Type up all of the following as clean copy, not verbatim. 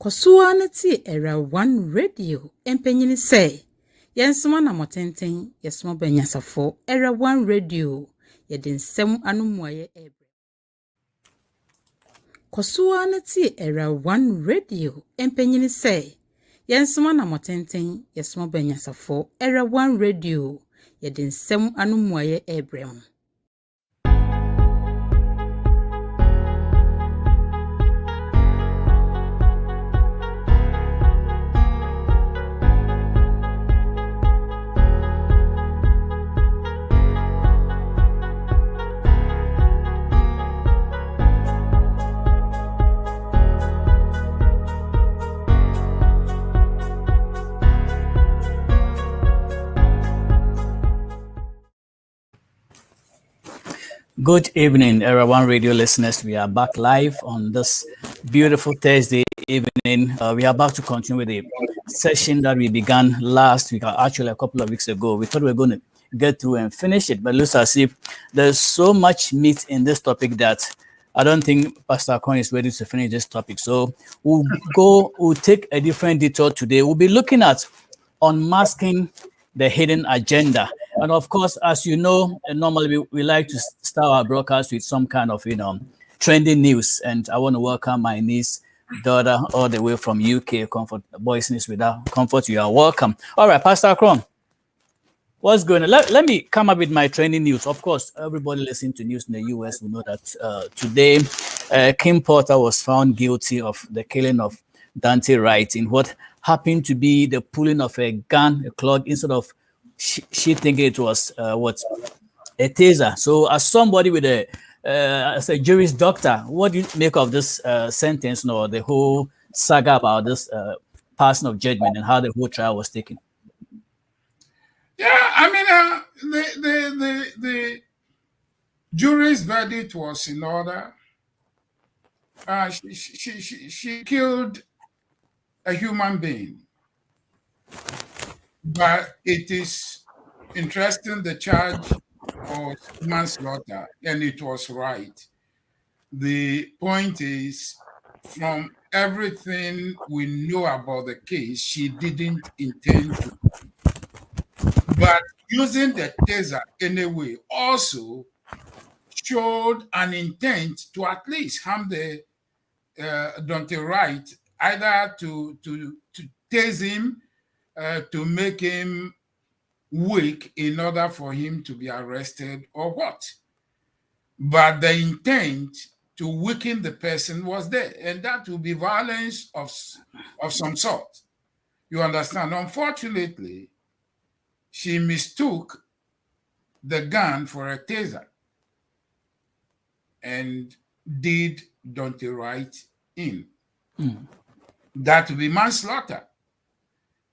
Kosuanity era one radio empenyini say yensoma na motenten yesoma banyasafo era one radio yedinsem anumuaye ebre. Kosuanity era one radio empenyini say yensoma na motenten yesoma banyasafo era one radio yedinsem anumuaye ebre. Good evening, Era One Radio listeners. We are back live on this beautiful Thursday evening. We are about to continue with the session that we began last week, actually a couple of weeks ago. We thought we were going to get through and finish it, but it looks as if there's so much meat in this topic that I don't think Pastor Cohen is ready to finish this topic. So we'll take a different detour today. We'll be looking at unmasking the hidden agenda. And of course, as you know, normally we like to start our broadcast with some kind of, trending news. And I want to welcome my niece, daughter, all the way from UK, Comfort. Boison is without Comfort. You are welcome. All right, Pastor Cron, what's going on? Let me come up with my trending news. Of course, everybody listening to news in the US will know that today, Kim Porter was found guilty of the killing of Dante Wright in what happened to be the pulling of a gun, a clock, instead of she thinking it was a taser. So as somebody with as a Jewish doctor, what do you make of this sentence or the whole saga about this passing of judgment and how the whole trial was taken? Yeah, I mean, the jury's verdict was in order. She killed a human being. But it is interesting, the charge was manslaughter, and it was right. The point is, from everything we know about the case, she didn't intend to. But using the taser anyway also showed an intent to at least harm the Dante Wright, either to tase him, to make him weak in order for him to be arrested or what. But the intent to weaken the person was there, and that would be violence of some sort. You understand? Unfortunately, she mistook the gun for a taser and did Dante Wright in. That would be manslaughter.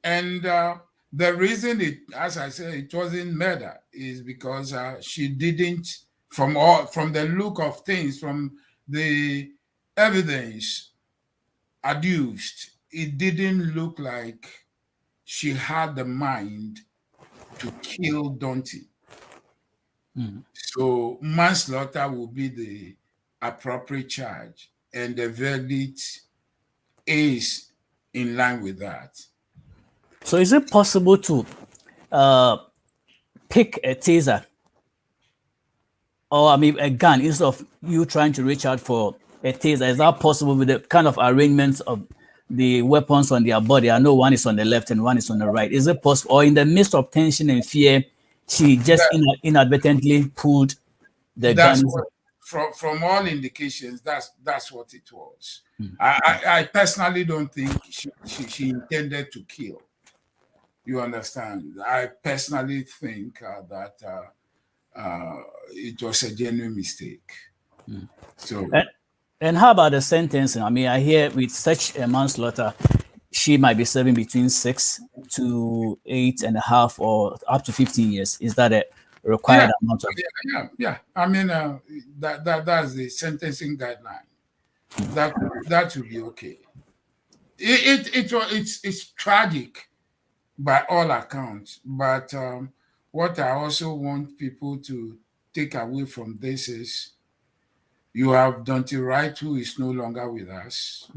And the reason as I said, it wasn't murder is because she didn't, from the look of things, from the evidence adduced, it didn't look like she had the mind to kill Dante. So manslaughter will be the appropriate charge, and the verdict is in line with that. So is it possible to pick a taser or a gun instead of you trying to reach out for a taser? Is that possible with the kind of arrangements of the weapons on their body? I know one is on the left and one is on the right. Is it possible, or in the midst of tension and fear, she just inadvertently pulled the gun? From all indications, that's what it was. I personally don't think she intended to kill. You understand? I personally think that it was a genuine mistake. So, and how about the sentencing? I mean, I hear with such a manslaughter, she might be serving between 6 to 8.5 or up to 15 years. Is that a required amount of? Yeah. I mean, that's the sentencing guideline. That will be okay. It's tragic by all accounts, but what I also want people to take away from this is you have Dante Wright, who is no longer with us.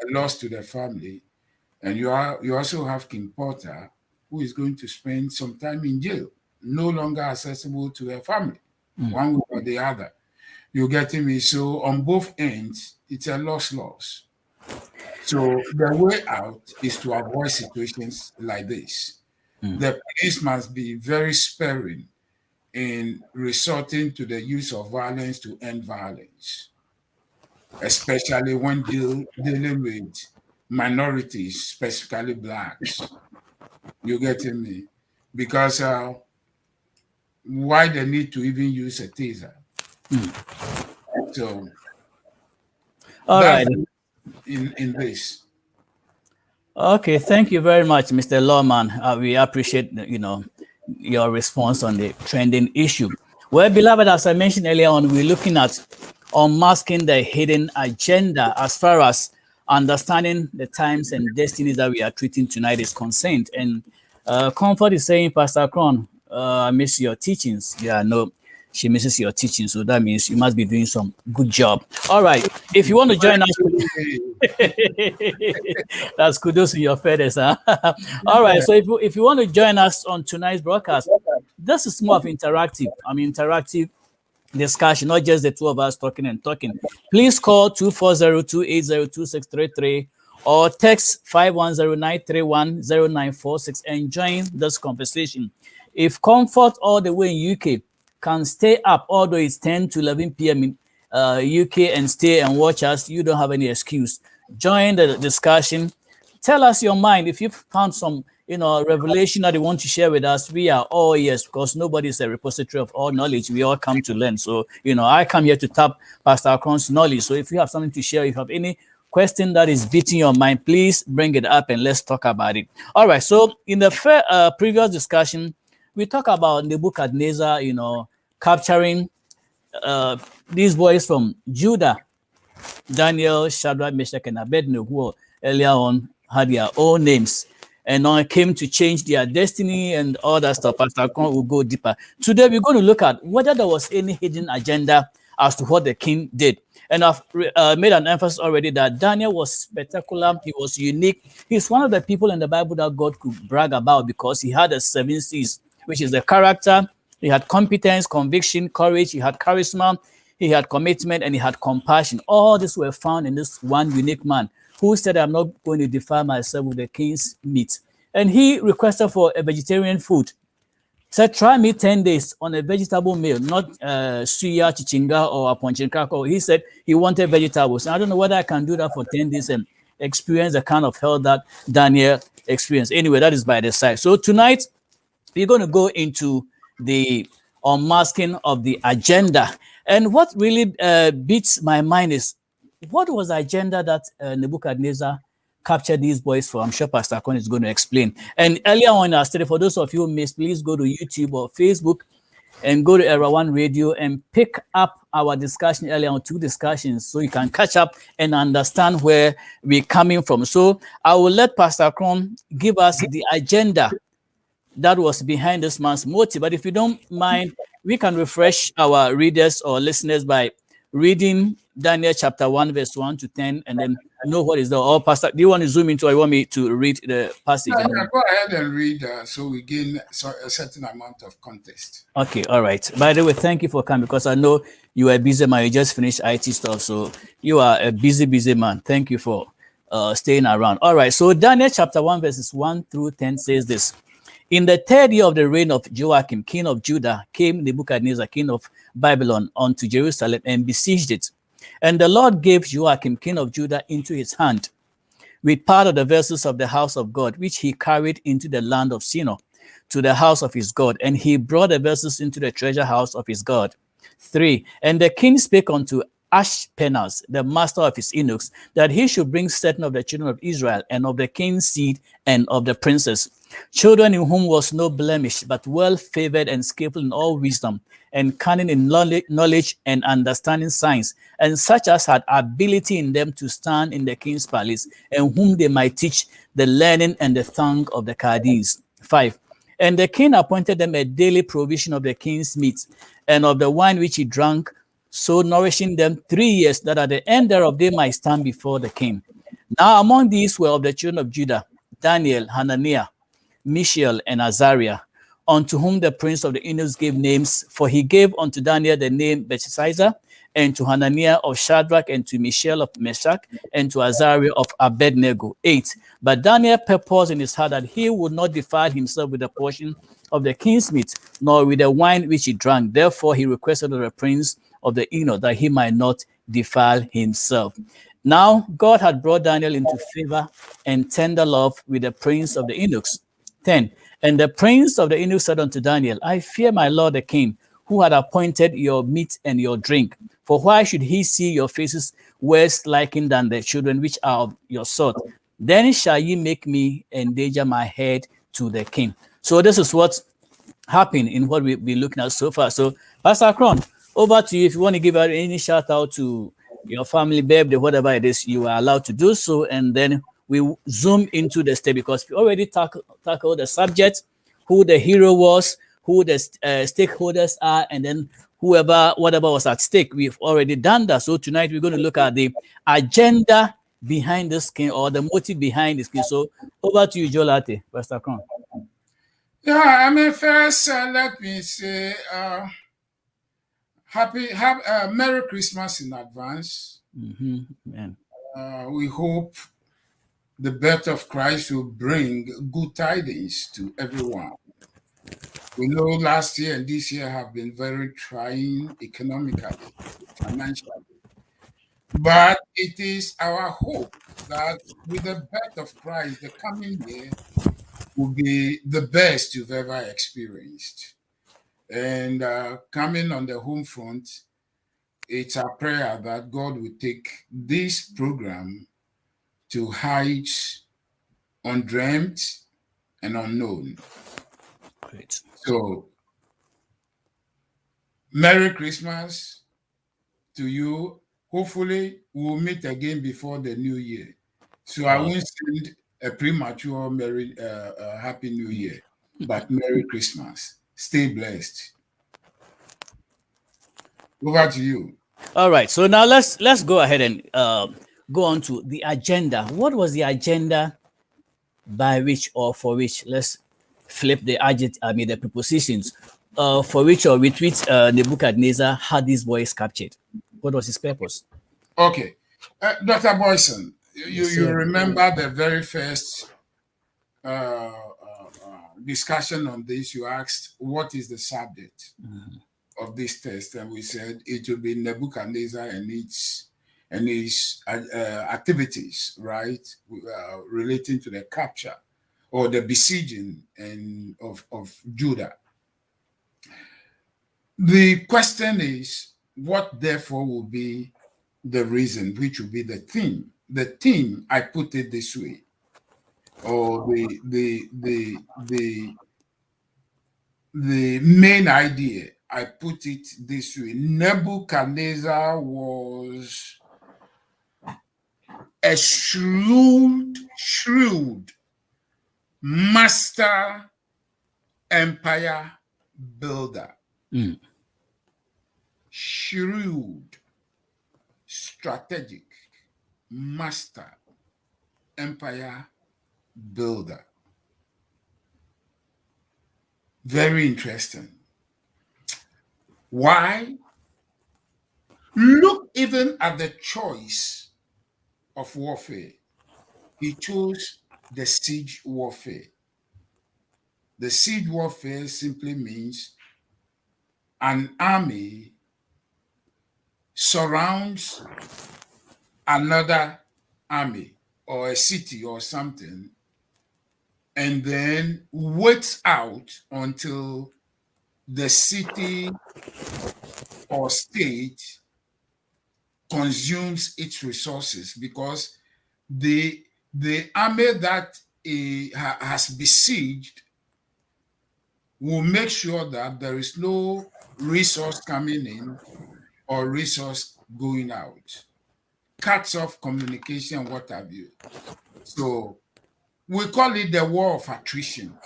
a loss to the family. And you also have King Porter, who is going to spend some time in jail, no longer accessible to her family, one way or the other. You getting me? So on both ends, it's a loss. So the way out is to avoid situations like this. The police must be very sparing in resorting to the use of violence to end violence, especially when dealing with minorities, specifically blacks. You getting me? Because why the need to even use a taser? So all right. In this. Okay, thank you very much, Mr. Lawman. We appreciate your response on the trending issue. Well, beloved, as I mentioned earlier on, we're looking at unmasking the hidden agenda as far as understanding the times and destinies that we are treating tonight is concerned. And Comfort is saying, Pastor Cron, I miss your teachings. Yeah, no, she misses your teaching, so that means you must be doing some good job. All right, if you want to join us, that's kudos in your feathers, huh? All right, so if you want to join us on tonight's broadcast, this is more of interactive. Interactive discussion, not just the two of us talking. Please call 240-280-2633 or text 510-931-0946 and join this conversation. If Comfort all the way in UK can stay up, although it's 10 to 11 p.m. in UK, and stay and watch us, you don't have any excuse. Join the discussion. Tell us your mind. If you've found some revelation that you want to share with us, we are all ears, because nobody is a repository of all knowledge. We all come to learn. So, I come here to tap Pastor Cron's knowledge. So if you have something to share, if you have any question that is beating your mind, please bring it up and let's talk about it. All right. So in the previous discussion, we talk about Nebuchadnezzar, capturing these boys from Judah, Daniel, Shadrach, Meshach, and Abednego, who earlier on had their own names, and now came to change their destiny and all that stuff. Pastor Kron will go deeper. Today, we're going to look at whether there was any hidden agenda as to what the king did. And I've made an emphasis already that Daniel was spectacular. He was unique. He's one of the people in the Bible that God could brag about, because he had the 7 C's, which is the character. He had competence, conviction, courage. He had charisma. He had commitment, and he had compassion. All these were found in this one unique man who said, I'm not going to defile myself with the king's meat. And he requested for a vegetarian food. Said, try me 10 days on a vegetable meal, not suya, chichinga, or aponchinkrako. He said he wanted vegetables. And I don't know whether I can do that for 10 days and experience the kind of hell that Daniel experienced. Anyway, that is by the side. So tonight, we're going to go into the unmasking of the agenda. And what really beats my mind is, what was the agenda that Nebuchadnezzar captured these boys for? I'm sure Pastor Con is going to explain. And earlier on, I stated, for those of you who missed, please go to YouTube or Facebook and go to Era One Radio and pick up our discussion earlier on, 2 discussions, so you can catch up and understand where we're coming from. So I will let Pastor Con give us the agenda that was behind this man's motive. But if you don't mind, we can refresh our readers or listeners by reading Daniel chapter 1, verse 1 to 10, and then know what is the. Oh, Pastor, do you want to zoom into, or you want me to read the passage? Yeah, go ahead and read, so we gain a certain amount of context. Okay, all right. By the way, thank you for coming, because I know you are a busy man. You just finished IT stuff, so you are a busy man. Thank you for staying around. All right, so Daniel chapter 1, verses 1 through 10 says this. In the 3rd year of the reign of Joachim, king of Judah, came Nebuchadnezzar, king of Babylon, unto Jerusalem and besieged it. And the Lord gave Joachim, king of Judah, into his hand, with part of the vessels of the house of God, which he carried into the land of Shinar, to the house of his God. And he brought the vessels into the treasure house of his God. 3. And the king spake unto Ashpenaz, the master of his eunuchs, that he should bring certain of the children of Israel, and of the king's seed, and of the princes, children in whom was no blemish, but well favored and skillful in all wisdom, and cunning in knowledge and understanding science, and such as had ability in them to stand in the king's palace, and whom they might teach the learning and the tongue of the Chaldees. 5. And the king appointed them a daily provision of the king's meat, and of the wine which he drank, so nourishing them 3 years, that at the end thereof they might stand before the king. Now among these were of the children of Judah, Daniel, Hananiah, Mishael, and Azariah, unto whom the prince of the eunuchs gave names, for he gave unto Daniel the name Belshazzar, and to Hananiah of Shadrach, and to Mishael of Meshach, and to Azariah of Abednego. 8. But Daniel purposed in his heart that he would not defile himself with a portion of the king's meat, nor with the wine which he drank. Therefore he requested of the prince of the eunuchs that he might not defile himself. Now God had brought Daniel into favor and tender love with the prince of the eunuchs. 10. And the prince of the eunuchs said unto Daniel, I fear my lord the king, who had appointed your meat and your drink. For why should he see your faces worse liking than the children which are of your sort? Then shall ye make me endanger my head to the king. So this is what happened in what we've been looking at so far. So Pastor Cron, over to you. If you want to give out any shout out to your family, birthday, whatever it is, you are allowed to do so. And then we zoom into the state, because we already tackled the subject, who the hero was, who the stakeholders are, and then whatever was at stake. We've already done that. So tonight we're going to look at the agenda behind this scheme, or the motive behind this scheme. So over to you, Jolate, Pastor Cron. Yeah, I mean, first, let me say Merry Christmas in advance. Amen. We hope the birth of Christ will bring good tidings to everyone. We know last year and this year have been very trying economically, financially. But it is our hope that with the birth of Christ, the coming year will be the best you've ever experienced. And coming on the home front, it's our prayer that God will take this program to heights undreamt and unknown. Great. So, Merry Christmas to you. Hopefully, we'll meet again before the new year. So I won't send a premature Happy New Year, but Merry Christmas. Stay blessed. Over to you. All right. So now let's go ahead and go on to the agenda. What was the agenda by which or for which? Let's flip the the prepositions. For which or with which Nebuchadnezzar had these boys captured? What was his purpose? Okay. Dr. Boison, you remember the very first discussion on this? You asked, what is the subject of this test? And we said it will be Nebuchadnezzar and his activities, right, relating to the capture or the besieging of Judah. The question is, what therefore will be the reason, which will be the theme? The theme, I put it this way, or the main idea, I put it this way: Nebuchadnezzar was a shrewd master empire builder. Shrewd, strategic, master empire builder. Very interesting. Why? Look even at the choice of warfare. He chose the siege warfare. The siege warfare simply means an army surrounds another army or a city or something, and then waits out until the city or state consumes its resources, because the army that has besieged will make sure that there is no resource coming in or resource going out, cuts off communication, what have you. So we call it the War of Attrition.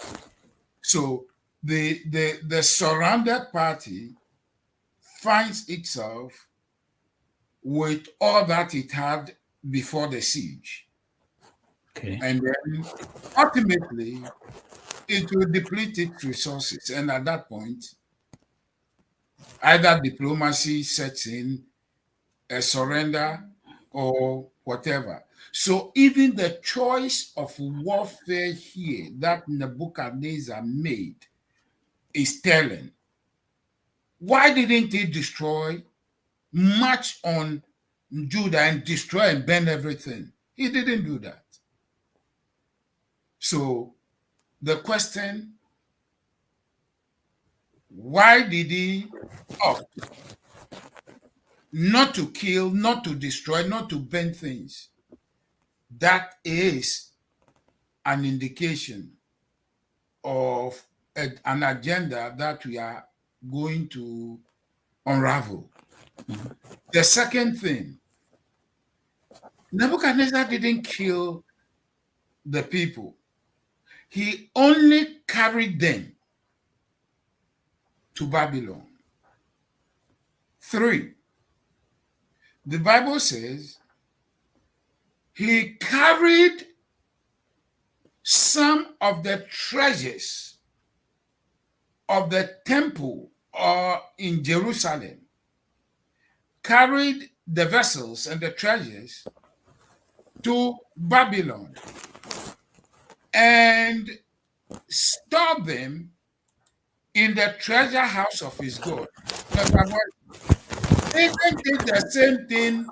So the surrounded party finds itself with all that it had before the siege. Okay. And then ultimately, it will deplete its resources. And at that point, either diplomacy sets in, a surrender, or whatever. So even the choice of warfare here that Nebuchadnezzar made is telling. Why didn't he destroy, march on Judah and destroy and burn everything? He didn't do that. So the question, why did he opt not to kill, not to destroy, not to burn things? That is an indication of an agenda that we are going to unravel. The second thing, Nebuchadnezzar didn't kill the people. He only carried them to Babylon. 3, the Bible says he carried some of the treasures of the temple in Jerusalem, carried the vessels and the treasures to Babylon and stored them in the treasure house of his God. Isn't it the same thing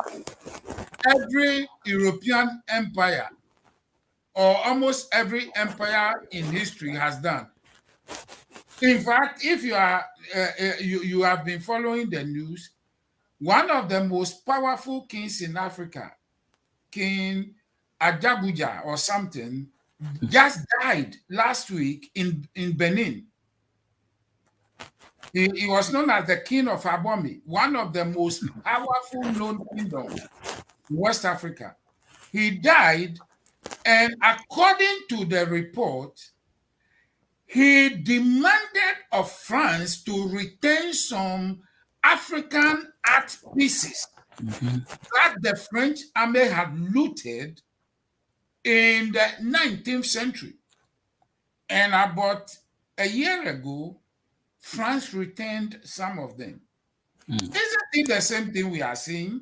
every European empire or almost every empire in history has done? In fact, if you are you have been following the news, one of the most powerful kings in Africa, King Ajabuja or something, just died last week in Benin. He was known as the King of Abomi, one of the most powerful known kingdoms in West Africa. He died, and according to the report, he demanded of France to return some African art pieces that the French army had looted in the 19th century. And about a year ago, France returned some of them. Isn't it the same thing we are seeing?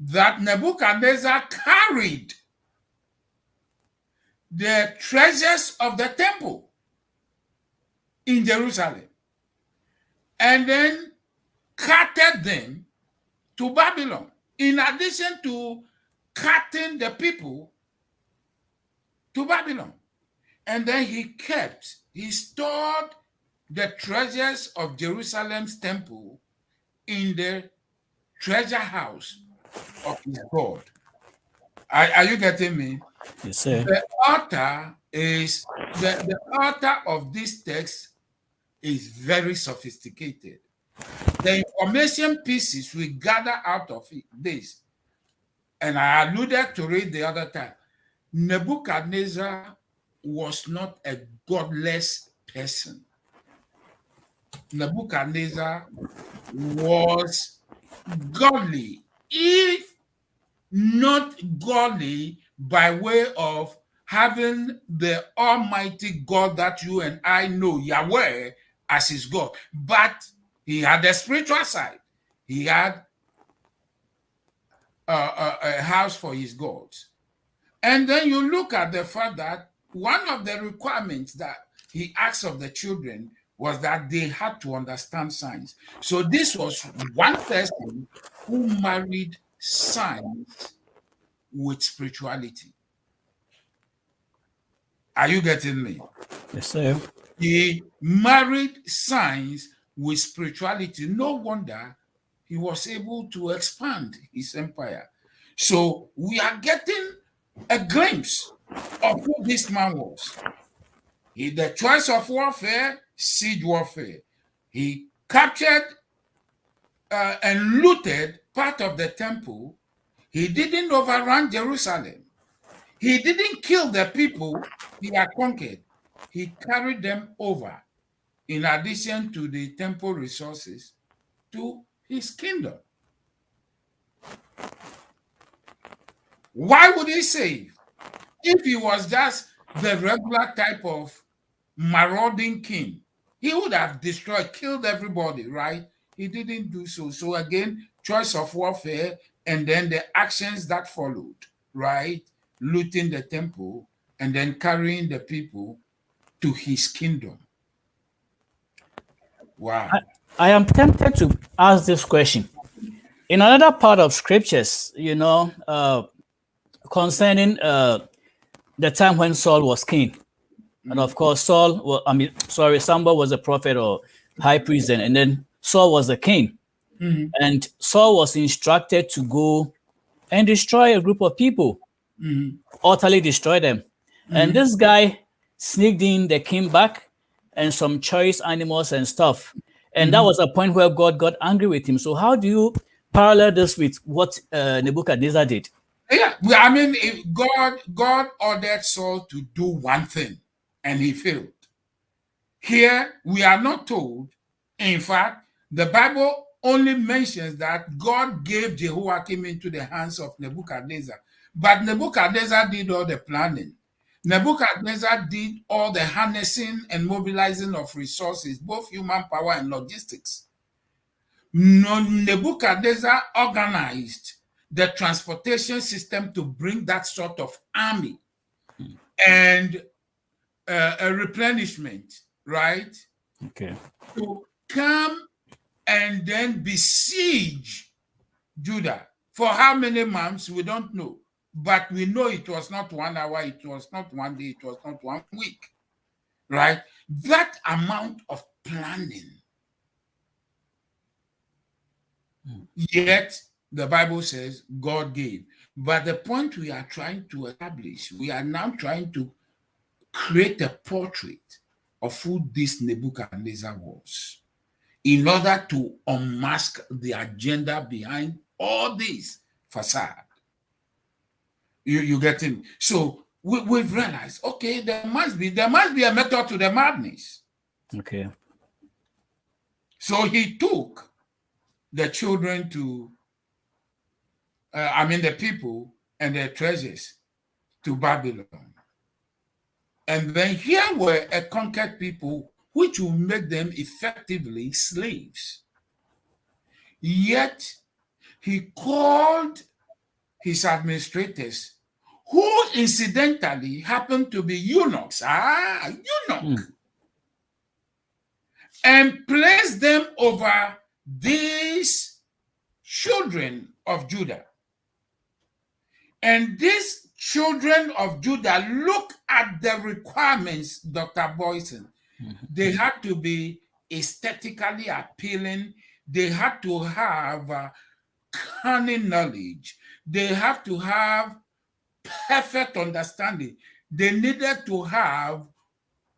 That Nebuchadnezzar carried the treasures of the temple in Jerusalem and then carted them to Babylon, in addition to carting the people to Babylon. And then he stored the treasures of Jerusalem's temple in the treasure house of his God. Are you getting me? Yes, sir. The author of this text is very sophisticated. The information pieces we gather out of this, and I alluded to it the other time, Nebuchadnezzar was not a godless person. Nebuchadnezzar was godly, if not godly by way of having the Almighty God that you and I know, Yahweh, as his God. But he had a spiritual side. He had a house for his gods. And then you look at the fact that one of the requirements that he asked of the children was that they had to understand science. So this was one person who married science with spirituality. Are you getting me? Yes, sir. He married science with spirituality. No wonder he was able to expand his empire. So we are getting a glimpse of who this man was. The choice of warfare, siege warfare. He captured and looted part of the temple. He didn't overrun Jerusalem. He didn't kill the people he had conquered. He carried them over, in addition to the temple resources, to his kingdom. Why would he save? if he was just the regular type of marauding king, he would have destroyed, killed everybody, right? He didn't do so. So again, choice of warfare, and then the actions that followed, right? Looting the temple and then carrying the people to his kingdom. Wow. I am tempted to ask this question. In another part of scriptures, concerning the time when Saul was king. And of course, Samuel was a prophet or high priest then, and then Saul was the king. And Saul was instructed to go and destroy a group of people, utterly destroy them. And this guy sneaked in the king back and some choice animals and stuff. And that was a point where God got angry with him. So how do you parallel this with what Nebuchadnezzar did? Yeah, I mean, God ordered Saul to do one thing, and he failed. Here, we are not told. In fact, the Bible only mentions that God gave Jehoiakim into the hands of Nebuchadnezzar. But Nebuchadnezzar did all the planning. Nebuchadnezzar did all the harnessing and mobilizing of resources, both human power and logistics. Nebuchadnezzar organized the transportation system to bring that sort of army and a replenishment, right? Okay. To come and then besiege Judah. For how many months, we don't know. But we know it was not 1 hour, it was not 1 day, it was not 1 week, right? That amount of planning. Yet, the Bible says God gave. But the point we are trying to establish, we are now trying to create a portrait of who this Nebuchadnezzar was in order to unmask the agenda behind all this facade. You get him? So we've realized, okay, there must be a method to the madness. Okay. So he took the children the people and their treasures to Babylon. And then here were a conquered people which will make them effectively slaves. Yet he called his administrators, who incidentally happened to be eunuchs, and placed them over these children of Judah. And these children of Judah, look at the requirements, Dr. Boison. They had to be aesthetically appealing. They had to have cunning knowledge. They have to have perfect understanding. They needed to have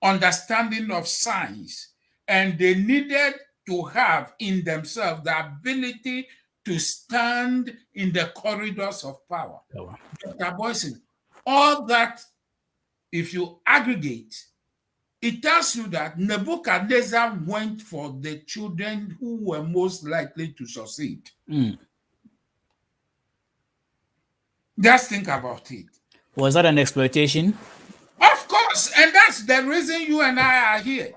understanding of science, and they needed to have in themselves the ability to stand in the corridors of power. Dr. Boison, all that, if you aggregate, it tells you that Nebuchadnezzar went for the children who were most likely to succeed. Just think about it. Was that an exploitation? Of course, and that's the reason you and I are here.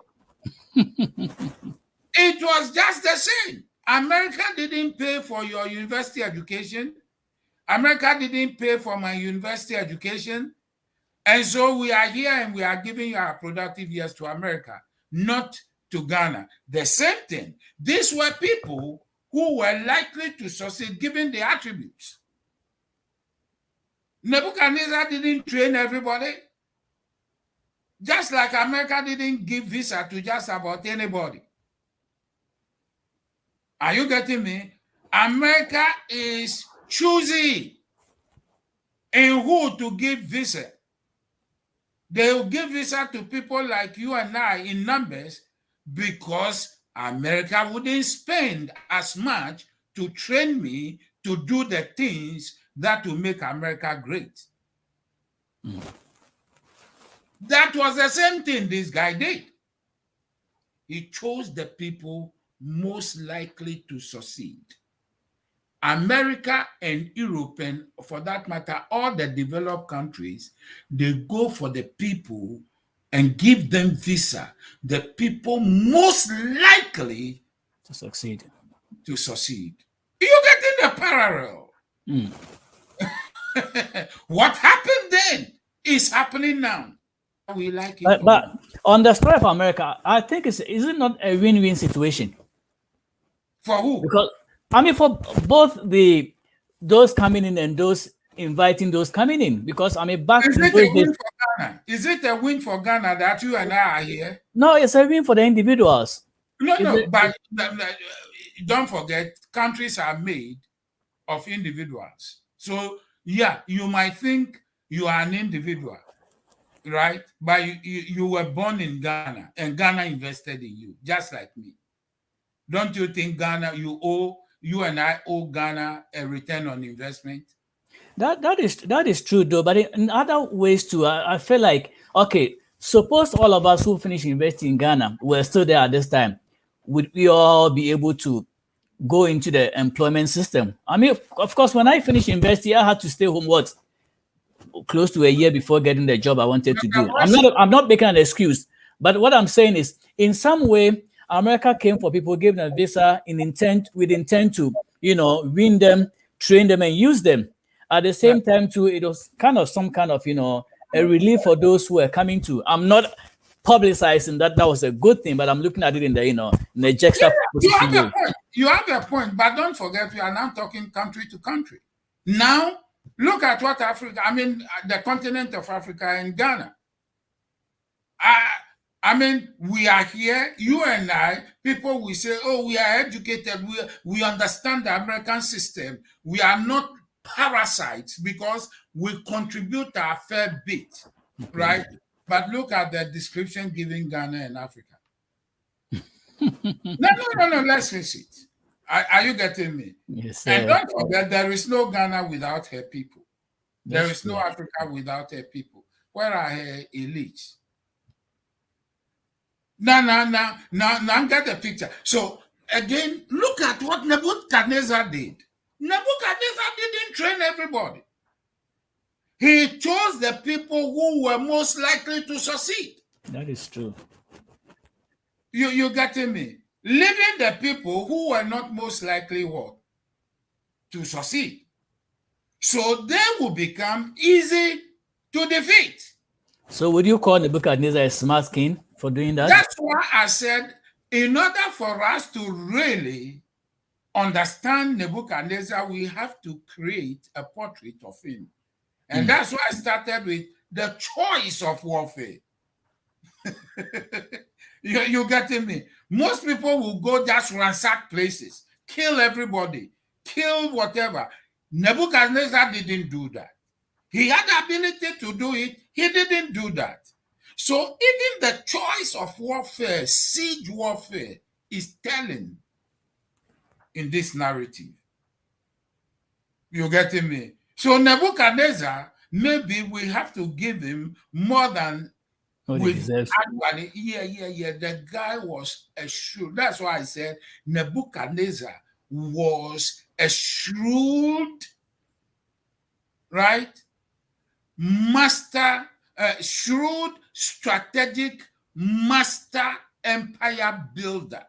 It was just the same. America didn't pay for your university education. America didn't pay for my university education. And so we are here and we are giving our productive years to America, not to Ghana. The same thing. These were people who were likely to succeed given the attributes. Nebuchadnezzar didn't train everybody. Just like America didn't give visa to just about anybody. Are you getting me? America is choosy in who to give visa. They will give visa to people like you and I in numbers because America wouldn't spend as much to train me to do the things that will make America great. That was the same thing this guy did. He chose the people most likely to succeed. America and Europe, and for that matter, all the developed countries, they go for the people and give them visa, the people most likely To succeed. to succeed. You getting the parallel? What happened then is happening now. We like it. But on the story of America, I think is it not a win-win situation? For who? Because I mean, for both those coming in and those inviting those coming in. Because I mean, back Is in it those a win days, for Ghana? Is it a win for Ghana that you and I are here? no, it's a win for the individuals. No, but don't forget, countries are made of individuals. So, yeah, you might think you are an individual, right? But you were born in Ghana, and Ghana invested in you, just like me. Don't you think Ghana, you and I owe Ghana a return on investment? That is true though, but in other ways too, I feel like, okay, suppose all of us who finish investing in Ghana were still there at this time, would we all be able to go into the employment system? I mean, of course, when I finished investing, I had to stay home close to a year before getting the job I wanted to do. I'm not making an excuse, but what I'm saying is, in some way, America came for people, gave them a visa with intent to, win them, train them, and use them. At the same time, too, it was kind of some kind of, a relief for those who were coming to. I'm not publicizing that was a good thing, but I'm looking at it in the, in the juxtaposition. You have a point, but don't forget we are now talking country to country. Now, look at what the continent of Africa and Ghana. I mean, we are here, you and I, people will say, oh, we are educated, we understand the American system. We are not parasites because we contribute our fair bit, right? But look at the description given Ghana and Africa. No, let's face it. Are you getting me? Yes, and don't forget, there is no Ghana without her people. There is no true. Africa without her people. Where are her elites? Now, get the picture. So, again, look at what Nebuchadnezzar did. Nebuchadnezzar didn't train everybody. He chose the people who were most likely to succeed. That is true. You getting me? Leaving the people who were not most likely to succeed. So they will become easy to defeat. So would you call Nebuchadnezzar a smart king for doing that? That's why I said, in order for us to really understand Nebuchadnezzar, we have to create a portrait of him. And that's why I started with the choice of warfare. You getting me? Most people will go just ransack places, kill everybody, kill whatever. Nebuchadnezzar didn't do that. He had the ability to do it. He didn't do that. So even the choice of warfare, siege warfare, is telling in this narrative. You getting me? So Nebuchadnezzar, maybe we have to give him more than actually. Yeah. The guy was a shrewd. That's why I said Nebuchadnezzar was a shrewd, right? Shrewd, strategic master empire builder.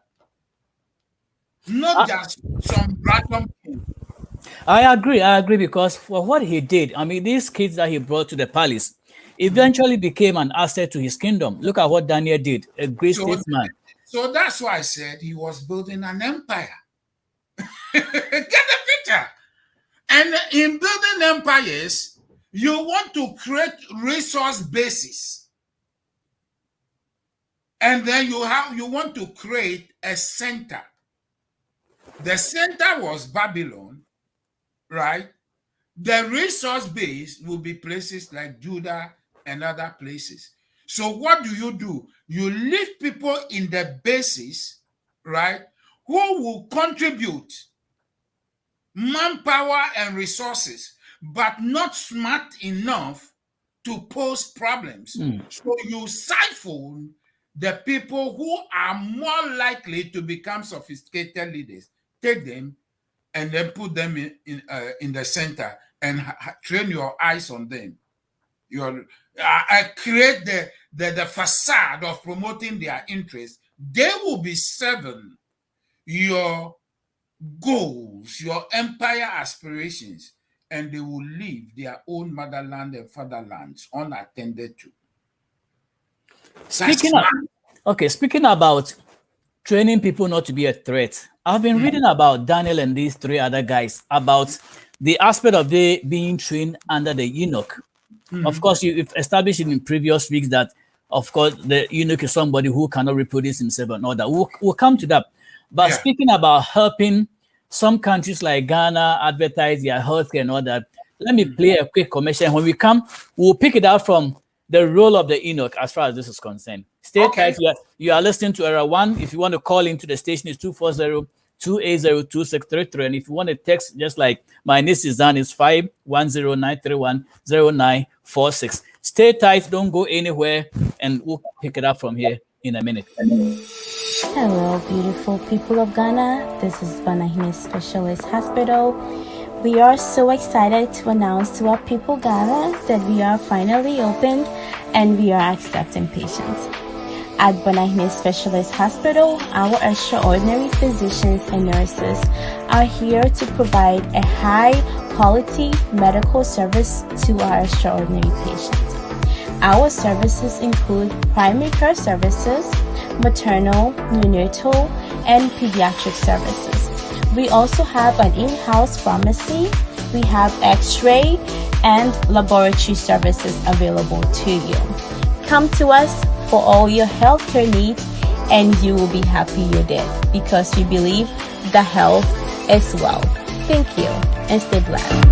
Not just some random king. I agree because for what he did, I mean, these kids that he brought to the palace eventually became an asset to his kingdom. Look at what Daniel did, a great statesman. So that's why I said he was building an empire. Get the picture. And in building empires, you want to create resource bases. And then you want to create a center. The center was Babylon, right? The resource base will be places like Judah and other places. So what do? You leave people in the bases, right, who will contribute manpower and resources, but not smart enough to pose problems. So you siphon the people who are more likely to become sophisticated leaders. Take them, and then put them in the center and train your eyes on them. Create the facade of promoting their interests. They will be serving your goals, your empire aspirations, and they will leave their own motherland and fatherlands unattended to. Speaking about training people not to be a threat, I've been reading about Daniel and these three other guys about the aspect of they being trained under the eunuch. Of course, you've established in previous weeks that, of course, the eunuch is somebody who cannot reproduce himself and all that. We'll come to that. But speaking about helping some countries like Ghana advertise their healthcare and all that, let me play a quick commercial. When we come, we'll pick it out from the role of the eunuch as far as this is concerned. Stay tight. You are listening to Era 1. If you want to call into the station, it's 240-280-2633. And if you want to text, just like my niece is done, it's 510-931-0946. Stay tight. Don't go anywhere. And we'll pick it up from here in a minute. Hello, beautiful people of Ghana. This is Banahine Specialist Hospital. We are so excited to announce to our people Ghana that we are finally opened and we are accepting patients. At Banahine Specialist Hospital, our extraordinary physicians and nurses are here to provide a high-quality medical service to our extraordinary patients. Our services include primary care services, maternal, neonatal, and pediatric services. We also have an in-house pharmacy. We have x-ray and laboratory services available to you. Come to us for all your healthcare needs and you will be happy you did because we believe the health is wealth. Thank you and stay blessed.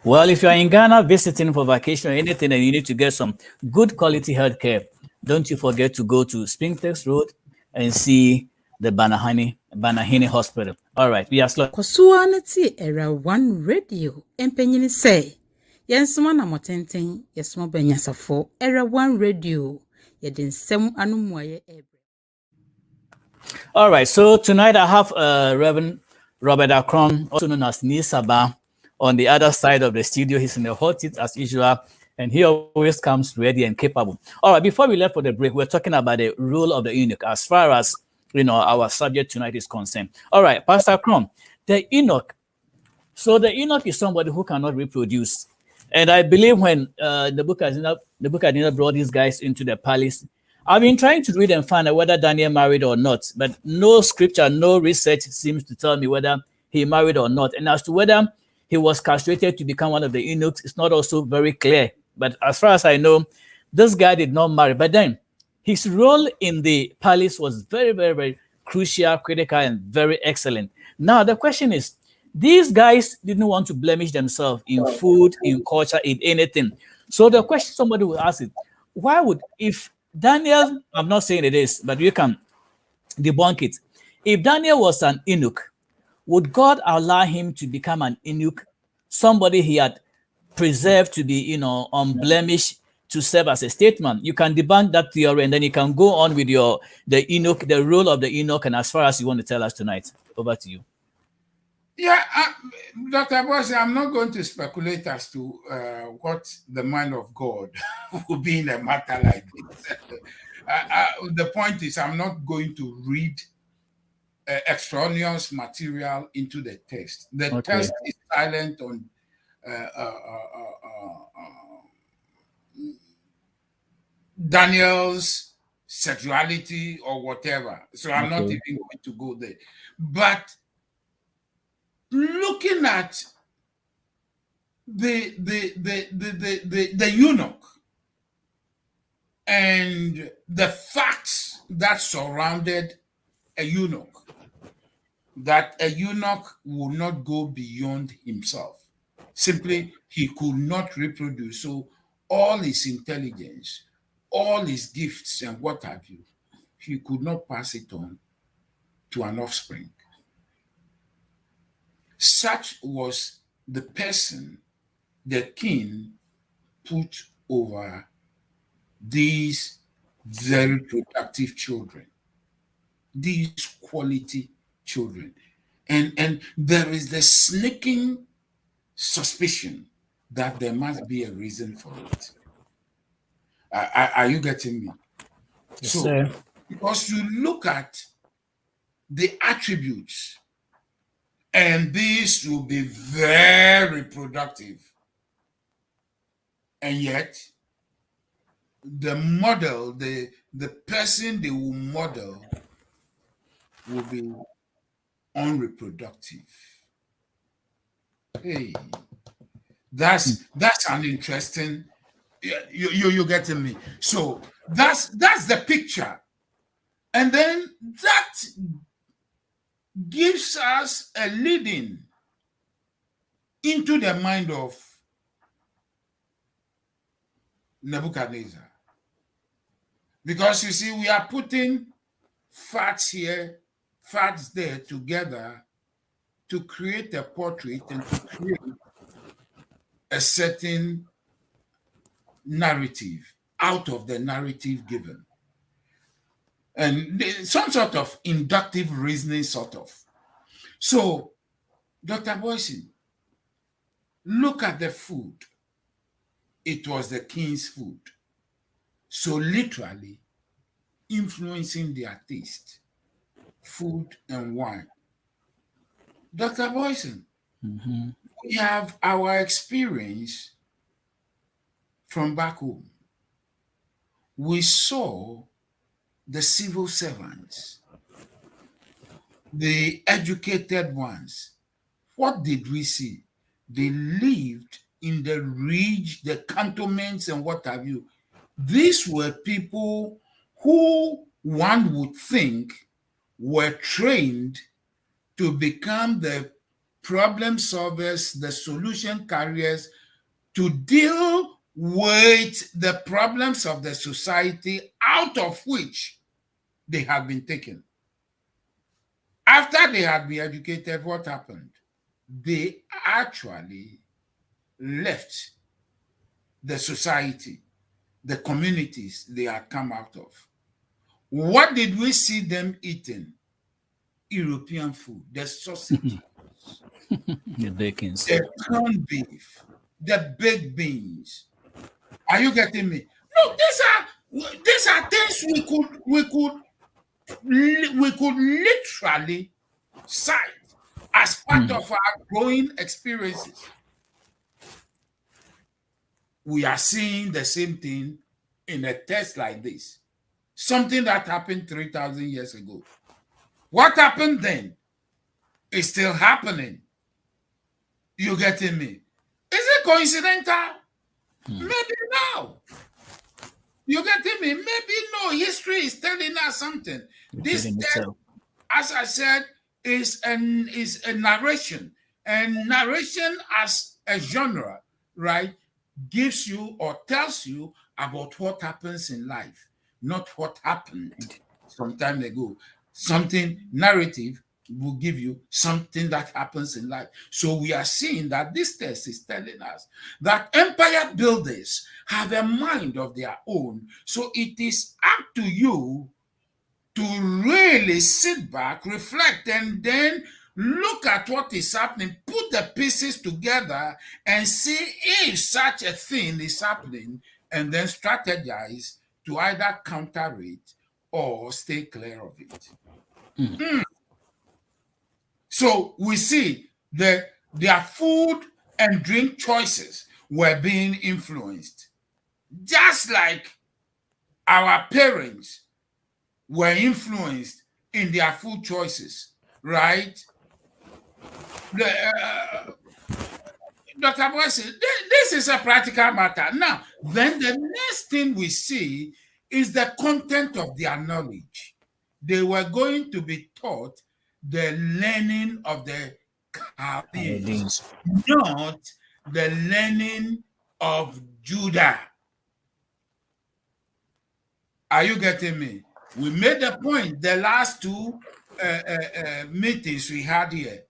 Well, if you're in Ghana visiting for vacation or anything and you need to get some good quality healthcare, don't you forget to go to Spintex Road and see the Banahine Hospital. All right, we are slow. Kosuanity Era 1 Radio. Empenyini say, Yensuma na motenten, yesuma benyasafo. Era 1 Radio. Yedin sem anumwaye ebre. All right, so tonight I have Reverend Robert Akron, also known as Nisaba, on the other side of the studio. He's in the hot seat as usual, and he always comes ready and capable. All right, before we left for the break, we're talking about the role of the eunuch as far as our subject tonight is concerned. All right, Pastor Akron, the eunuch. So the eunuch is somebody who cannot reproduce, and I believe when the book Nebuchadnezzar brought these guys into the palace, I've been trying to read and find out whether Daniel married or not, but no scripture, no research seems to tell me whether he married or not, and as to whether he was castrated to become one of the eunuchs, it's not also very clear. But as far as I know, this guy did not marry. But then his role in the palace was very, very, very crucial, critical, and very excellent. Now, the question is, these guys didn't want to blemish themselves in food, in culture, in anything. So the question somebody will ask is, if Daniel, I'm not saying it is, but you can debunk it. If Daniel was an eunuch, would God allow him to become an eunuch, somebody he had preserved to be, unblemished, to serve as a statesman? You can debunk that theory, and then you can go on with the eunuch, the role of the eunuch, and as far as you want to tell us tonight. Over to you. Yeah, Dr. Boison, I'm not going to speculate as to what the mind of God will be in a matter like this. The point is, I'm not going to read extraneous material into the text. The text is silent on Daniel's sexuality or whatever. So I'm not even going to go there. But looking at the eunuch and the facts that surrounded a eunuch, that a eunuch would not go beyond himself. Simply, he could not reproduce. So all his intelligence, all his gifts and what have you, he could not pass it on to an offspring. Such was the person the king put over these very productive children, these quality children. And there is the sneaking suspicion that there must be a reason for it. Are you getting me? Yes, So, sir. because you look at the attributes, and these will be very productive, and yet the model, the person they will model will be unreproductive. Hey, that's an interesting. You getting me? So that's the picture, and then that gives us a leading into the mind of Nebuchadnezzar. Because you see, we are putting facts here, facts there together to create a portrait and to create a certain narrative out of the narrative given. And some sort of inductive reasoning, sort of. So, Dr. Boison, look at the food. It was the king's food. So literally influencing their taste, food and wine. Dr. Boison, we have our experience from back home. We saw the civil servants, the educated ones. What did we see? They lived in the ridge, the cantonments, and what have you. These were people who one would think were trained to become the problem solvers, the solution carriers, to deal with the problems of the society out of which they had been taken. After they had been educated, what happened? They actually left the society, the communities they had come out of. What did we see them eating? European food, the sausages, The bacons. the corned beef, the baked beans. Are you getting me? No, these are things we could literally cite as part of our growing experiences. We are seeing the same thing in a text like this. Something that happened 3,000 years ago. What happened then is still happening. You getting me? Is it coincidental? Maybe no. You getting me? Maybe no. History is telling us something. This text, as I said, is a narration. And narration as a genre, right, gives you or tells you about what happens in life, not what happened some time ago. Something narrative will give you something that happens in life. So we are seeing that this text is telling us that empire builders have a mind of their own. So it is up to you to really sit back, reflect, and then look at what is happening, put the pieces together and see if such a thing is happening, and then strategize to either counter it or stay clear of it. So we see that their food and drink choices were being influenced, just like our parents were influenced in their food choices, right? Dr. Boison, this is a practical matter. Now, then the next thing we see is the content of their knowledge. They were going to be taught the learning of the Chaldeans, not the learning of Judah. Are you getting me? We made the point the last two meetings we had here.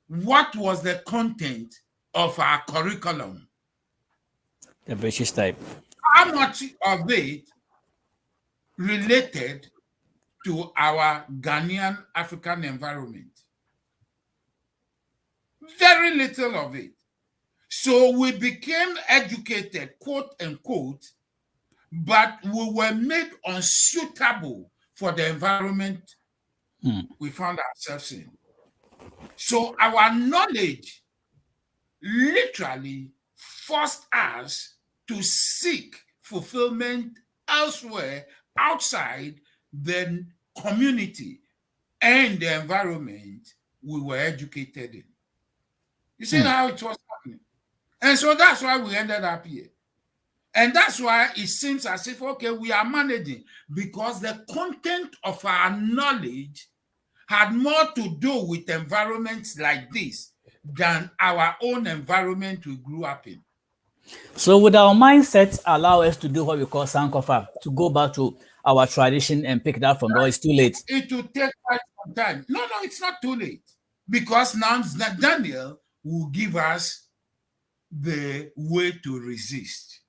What was the content of our curriculum? The British type. how much of it related to our Ghanaian African environment? Very little of it. So we became educated, quote unquote, but we were made unsuitable for the environment we found ourselves in. So our knowledge literally forced us to seek fulfillment elsewhere outside the community and the environment we were educated in. You see how it was happening? And so that's why we ended up here. And that's why it seems as if, okay, we are managing, because the content of our knowledge had more to do with environments like this than our own environment we grew up in. So would our mindset allow us to do what we call sankofa, to go back to our tradition and pick it up from there? It's too late. It will take quite some time. No, it's not too late. Because now Daniel will give us the way to resist.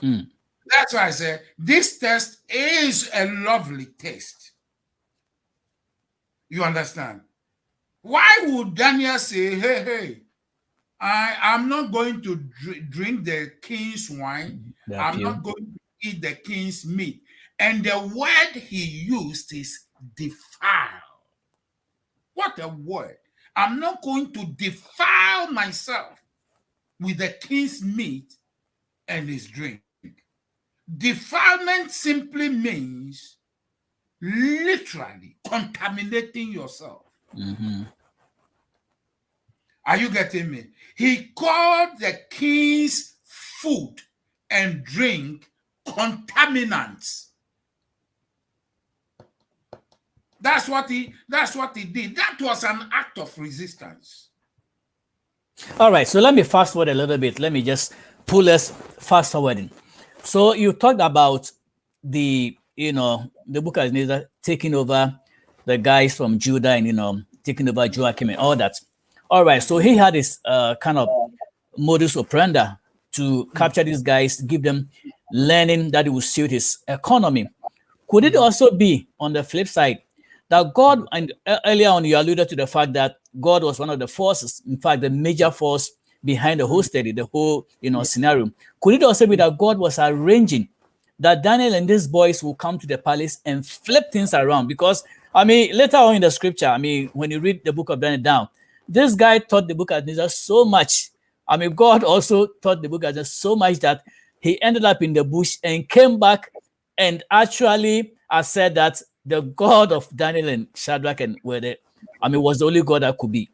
That's why I said this test is a lovely test. You understand? Why would Daniel say, hey, I'm not going to drink the king's wine. I'm not going to eat the king's meat. And the word he used is defile. What a word. I'm not going to defile myself with the king's meat and his drink. Defilement simply means literally contaminating yourself. Are you getting me? He called the king's food and drink contaminants. That's what he did. That was an act of resistance. All right, so let me fast forward a little bit. Let me just pull us fast forwarding. So you talked about the book of Nebuchadnezzar taking over the guys from Judah and, taking over Joachim and all that. All right, so he had this kind of modus operandi to capture these guys, give them learning that it would suit his economy. Could it also be on the flip side that God, and earlier on you alluded to the fact that God was one of the forces, in fact, the major force behind the whole study, the whole scenario. Could it also be that God was arranging that Daniel and these boys will come to the palace and flip things around? Because later on in the scripture, when you read the book of Daniel down, this guy taught the book of Daniel so much. God also taught the book of Daniel so much that he ended up in the bush and came back and actually said that the God of Daniel and Shadrach and was the only God that could be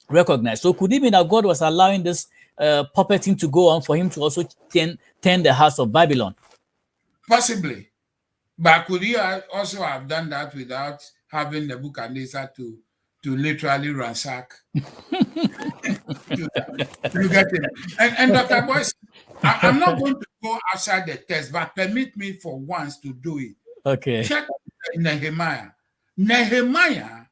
recognized. So could it mean that God was allowing this puppeting to go on for him to also turn the house of Babylon? Possibly. But could he also have done that without having Nebuchadnezzar to literally ransack? You get it? And Dr. Boyce, I'm not going to go outside the text, but permit me for once to do it. Okay. Check Nehemiah. Nehemiah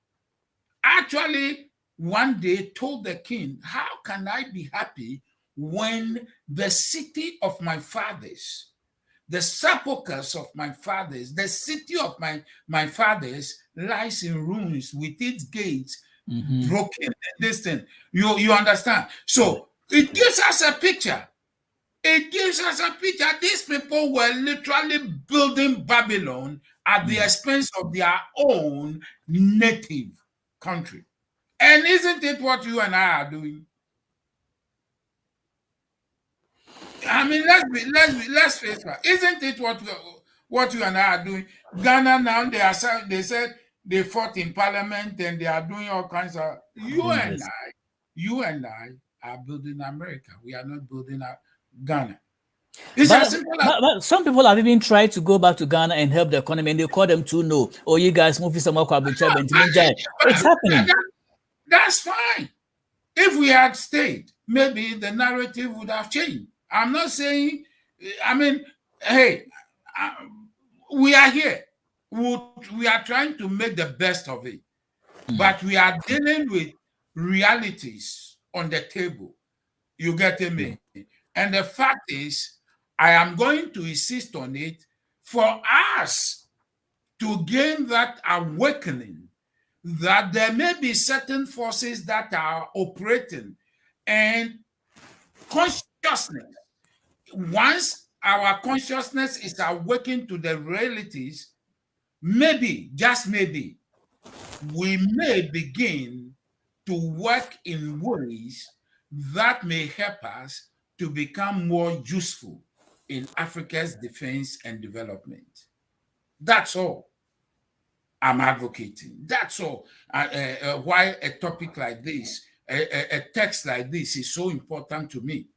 actually one day told the king, how can I be happy when the city of my fathers, the sepulchres of my fathers, the city of my fathers lies in ruins with its gates broken and this thing. You understand? So it gives us a picture. It gives us a picture. These people were literally building Babylon at the expense of their own native country. And isn't it what you and I are doing? Let's face it. Isn't it what you and I are doing? Ghana now, they said they fought in parliament and they are doing all kinds of. You and I are building America. We are not building Ghana. But some people have even tried to go back to Ghana and help the economy, and they call them too no. Oh, you guys moving some more. It's happening. That's fine. If we had stayed, maybe the narrative would have changed. I'm not saying, hey, we are here. We are trying to make the best of it. But we are dealing with realities on the table. You get me? And the fact is, I am going to insist on it for us to gain that awakening that there may be certain forces that are operating, and consciousness, once our consciousness is awakened to the realities, maybe, just maybe, we may begin to work in ways that may help us to become more useful in Africa's defense and development. That's all I'm advocating. That's all. Why a topic like this, a text like this is so important to me.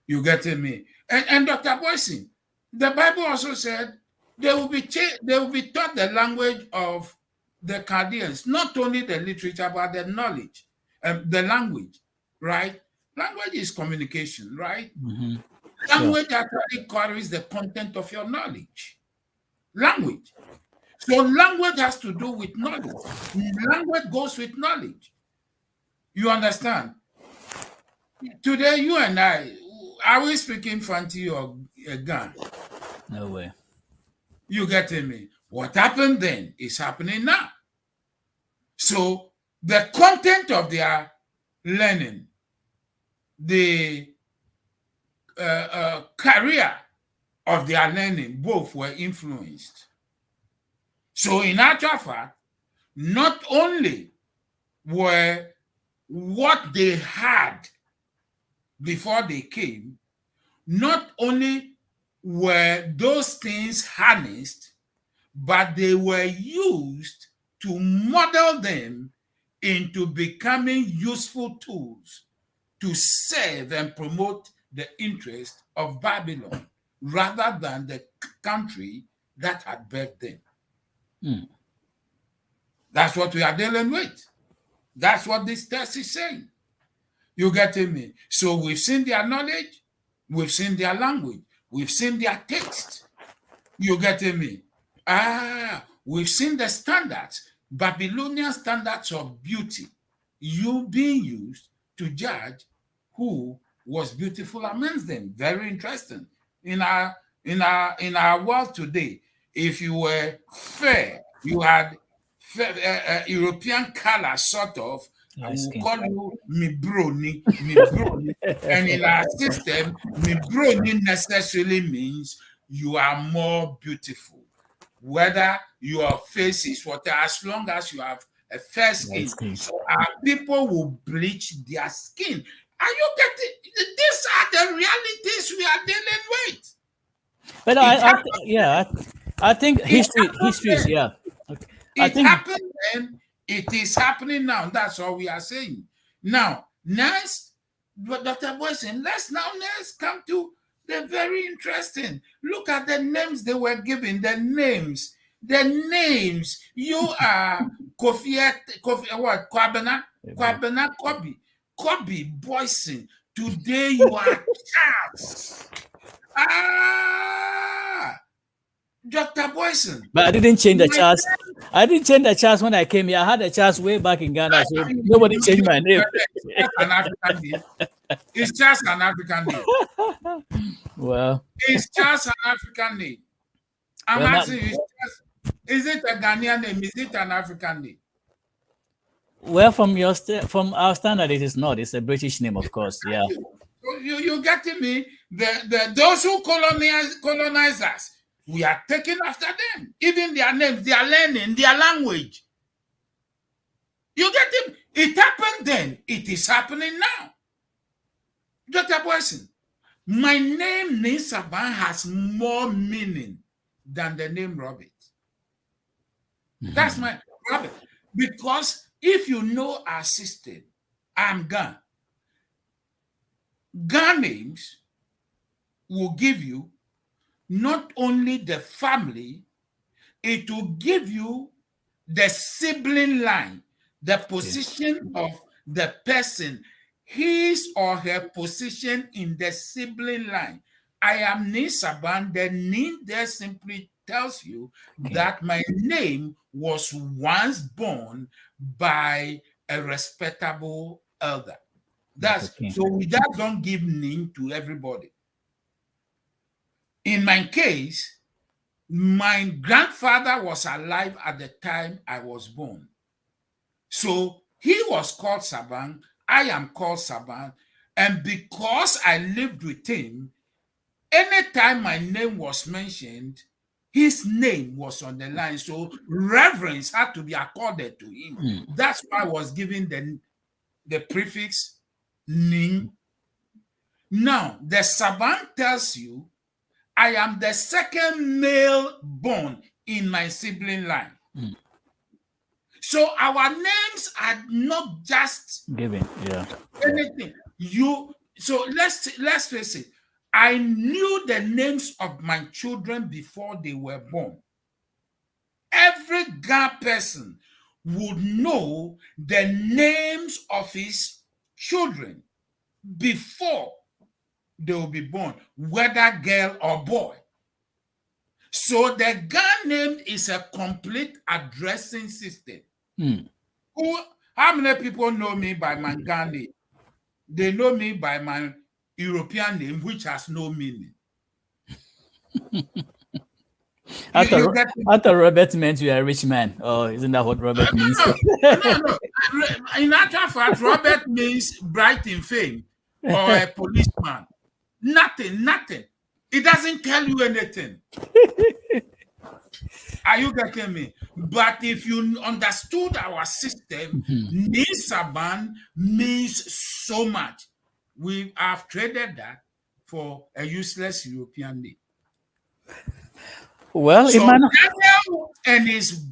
You getting me? And Dr. Boison, the Bible also said they will be taught the language of the Chaldeans, not only the literature, but the knowledge, the language, right? Language is communication, right? Mm-hmm. Language actually carries the content of your knowledge. Language. So language has to do with knowledge. Language goes with knowledge. You understand? Today, you and I, are we speaking Fanti or Ghana? No way. You getting me? What happened then is happening now. So the content of their learning, the career of their learning, both were influenced. So in actual fact, not only were what they had before they came, not only were those things harnessed, but they were used to model them into becoming useful tools to serve and promote the interest of Babylon rather than the country that had birthed them. Mm. That's what we are dealing with. That's what this text is saying. You getting me? So we've seen their knowledge, we've seen their language, we've seen their text. You getting me? We've seen the standards, Babylonian standards of beauty, you being used to judge who was beautiful amongst them. Very interesting. In our world today, if you were fair, you had European color, sort of. I will call you Mibroni. And in our system, Mibroni necessarily means you are more beautiful. Whether your face is whatever, as long as you have a fair skin. So our people will bleach their skin. Are you getting? These are the realities we are dealing with. But I think history is, yeah. Okay. It happened then, it is happening now. That's all we are saying. Now, next, Dr. Boison, let's come to the very interesting. Look at the names they were given, the names. You are Kwabena, Kobe, Boison. Today you are Charles. Dr. Boison. But I didn't change the charts. I didn't change the charts when I came here. I had the charts way back in Ghana, so nobody changed my name. It's just an African name. Well, it's just an African name. I'm asking you, is it a Ghanaian name? Is it an African name? Well, from our standard, it is not. It's a British name, of course. Yeah. You getting me? Those who colonize us, we are taking after them. Even their names, their learning, their language. You get it? It happened then. It is happening now. Dr. Boison, my name Ninsaban has more meaning than the name Robert. Mm-hmm. That's my Robert. Because if you know our system, I'm Gan. Gan names will give you not only the family, it will give you the sibling line, the position of the person, his or her position in the sibling line. I am Ninsaban. The name there simply tells you that my name was once born by a respectable elder. So we just don't give name to everybody. In my case, my grandfather was alive at the time I was born. So he was called Saban, I am called Saban, and because I lived with him, anytime my name was mentioned, his name was on the line. So reverence had to be accorded to him. That's why I was given the prefix Ning. Now, the Saban tells you, I am the second male born in my sibling line. So our names are not just Given, yeah. anything. So let's face it. I knew the names of my children before they were born. Every Ga person would know the names of his children before they will be born, whether girl or boy. So the Ga name is a complete addressing system. How many people know me by my Ga name? They know me by my European name, which has no meaning. After Robert meant you are a rich man. Oh, isn't that what Robert means? No. In actual fact, Robert means bright in fame or a policeman. Nothing. It doesn't tell you anything. Are you getting me? But if you understood our system, Nisaban means so much. We have traded that for a useless European name. Well, so Daniel and his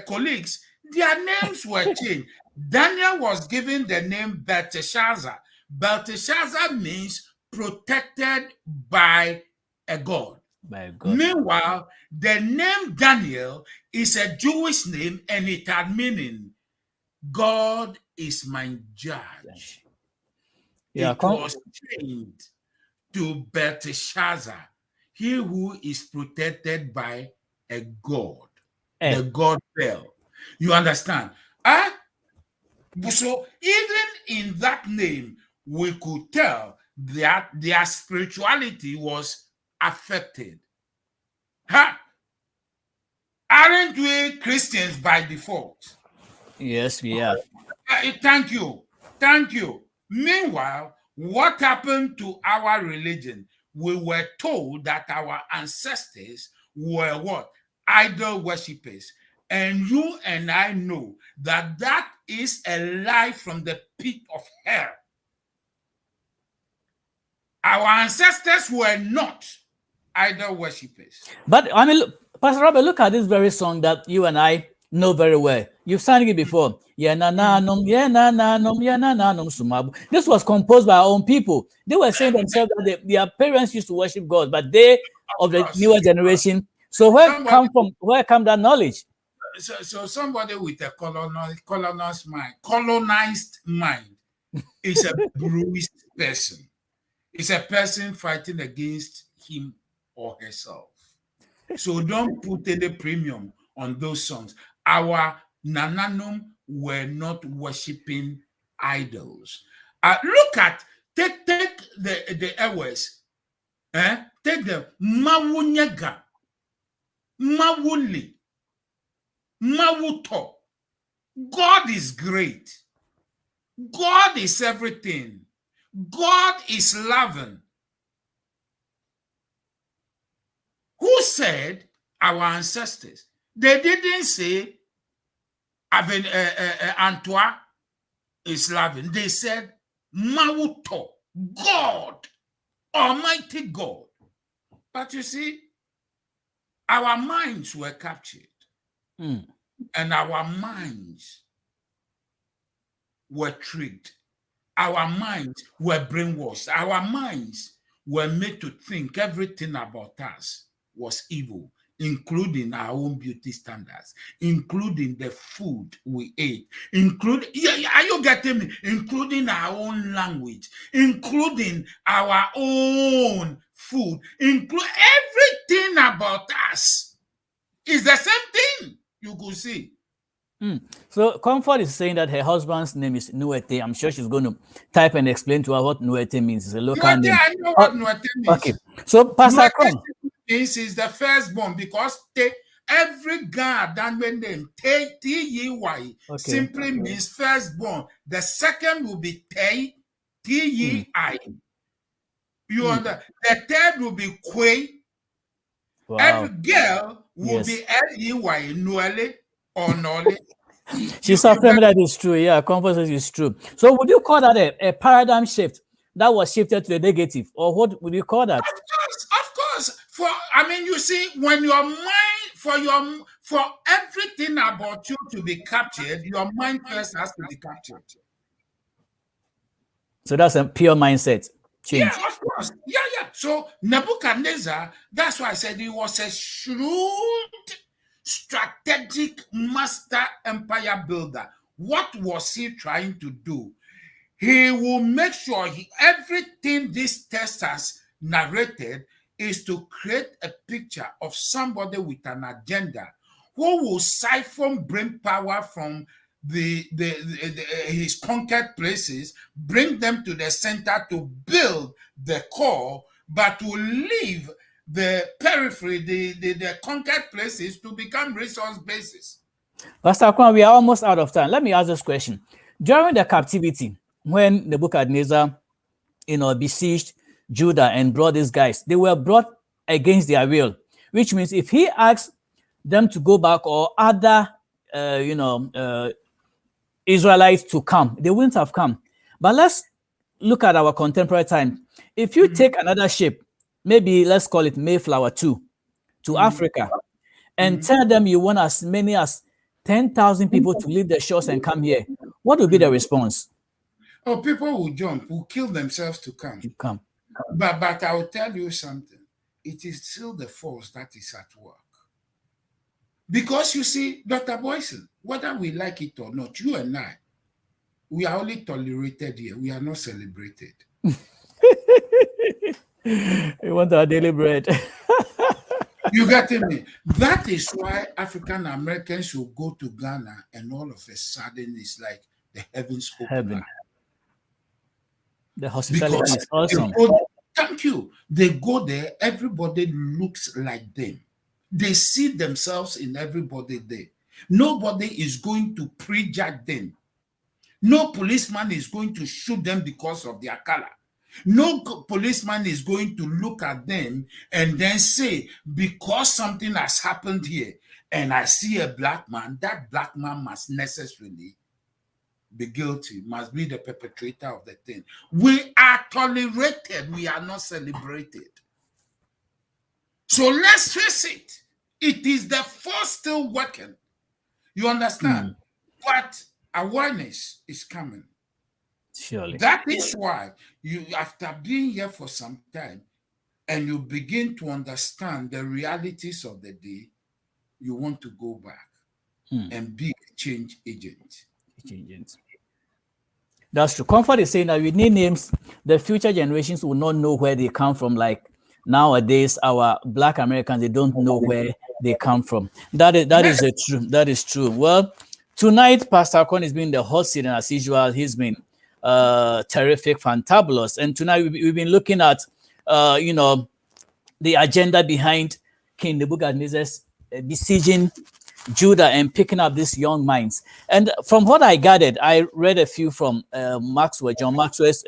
colleagues, their names were changed. Daniel was given the name Belteshazzar. Belteshazzar means protected by a god. Meanwhile, the name Daniel is a Jewish name and it had meaning, God is my judge. Yeah, it was changed to Belteshazzar, he who is protected by a god, the god Bel. You understand? So even in that name, we could tell that their spirituality was affected. Aren't we Christians by default? Yes, we are. Thank you. Meanwhile, what happened to our religion? We were told that our ancestors were what? Idol worshippers. And you and I know that that is a lie from the pit of hell. Our ancestors were not idol worshippers. But I mean, Pastor Robert, look at this very song that you and I know very well. You've sang it before. This was composed by our own people. They were saying themselves that their parents used to worship God, but they of the newer generation. So where come that knowledge? So somebody with a colonized mind is a bruised person. It's a person fighting against him or herself. So don't put any premium on those songs. Our Nananum were not worshiping idols. Look at, take the airways. Take the Mawunyega, Mawuli, Mawuto. God is great. God is everything. God is loving. Who said our ancestors? They didn't say Antoine is loving. They said Mauto, God, Almighty God. But you see, our minds were captured. And our minds were tricked. Our minds were brainwashed. Our minds were made to think everything about us was evil, including our own beauty standards, including the food we ate, are you getting me? Including our own language, including our own food, everything about us is the same thing you could see. So Comfort is saying that her husband's name is Nuete. I'm sure she's going to type and explain to her what Nuete means. It's a local Nuete, name. I know what Nuete means. Okay. So Pastor Nuete Kron. means is the firstborn because every God that name T-E-Y simply means firstborn. The second will be T-E-I. You understand? The third will be Kwe. Wow. Every girl will be L-E-Y, Nuele or Nole. She's affirming that it's true. Yeah, Comfort says it's true. So would you call that a paradigm shift that was shifted to the negative? Or what would you call that? Of course. You see, when your mind, for everything about you to be captured, your mind first has to be captured. So that's a pure mindset change. Yeah, of course. Yeah. So Nebuchadnezzar, that's why I said he was a shrewd, strategic master empire builder. What was he trying to do? He will make sure everything this text has narrated is to create a picture of somebody with an agenda who will siphon brain power from his conquered places, bring them to the center to build the core, but will leave the periphery, the conquered places to become resource bases. Pastor Kwan, we are almost out of time. Let me ask this question. During the captivity, when Nebuchadnezzar, besieged Judah and brought these guys, they were brought against their will, which means if he asked them to go back or other, Israelites to come, they wouldn't have come. But let's look at our contemporary time. If you take another ship, maybe let's call it Mayflower 2, to Africa, and tell them you want as many as 10,000 people to leave the shores and come here, what will be the response? Oh, people will jump, will kill themselves to come. But I will tell you something. It is still the force that is at work. Because you see, Dr. Boison, whether we like it or not, you and I, we are only tolerated here. We are not celebrated. We want our daily bread. You get me? That is why African Americans will go to Ghana and all of a sudden it's like the heavens open. The hospitality is awesome. Thank you. They go there, everybody looks like them. They see themselves in everybody there. Nobody is going to prejudge them. No policeman is going to shoot them because of their color. No policeman is going to look at them and then say, because something has happened here and I see a black man, that black man must necessarily be guilty, must be the perpetrator of the thing. We are tolerated. We are not celebrated. So let's face it. It is the force still working. You understand? But awareness is coming. Surely. That is why you, after being here for some time, and you begin to understand the realities of the day, you want to go back and be a change agent. That's true. Comfort is saying that with new names, the future generations will not know where they come from. Like nowadays, our Black Americans, they don't know where they come from. That is true. That is true. Well, tonight, Pastor Kwan has been the hot seat, and as usual, he's been terrific, fantabulous. And tonight we've been looking at, the agenda behind King Nebuchadnezzar's besieging Judah and picking up these young minds. And from what I gathered, I read a few from John Maxwell's